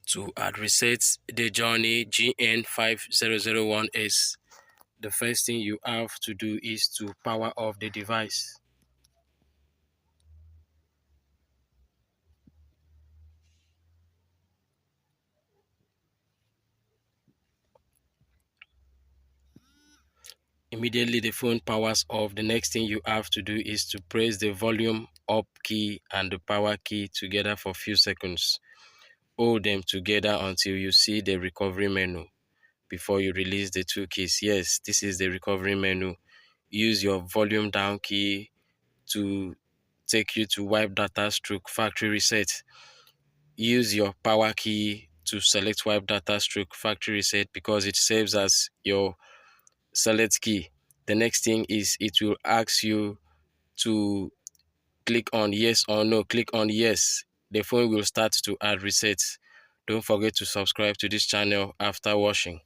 To add reset the Gionee GN5001S, the first thing you have to do is to power off the device. Immediately the phone powers off, the next thing you have to do is to press the volume up key and the power key together for a few seconds. Hold them together until you see the recovery menu before you release the two keys. Yes, this is the recovery menu. Use your volume down key to take you to wipe data stroke factory reset. Use your power key to select wipe data stroke factory reset because it serves as your select key. The next thing is it will ask you to click on yes or no. Click on yes. The phone will start to add resets. Don't forget to subscribe to this channel after watching.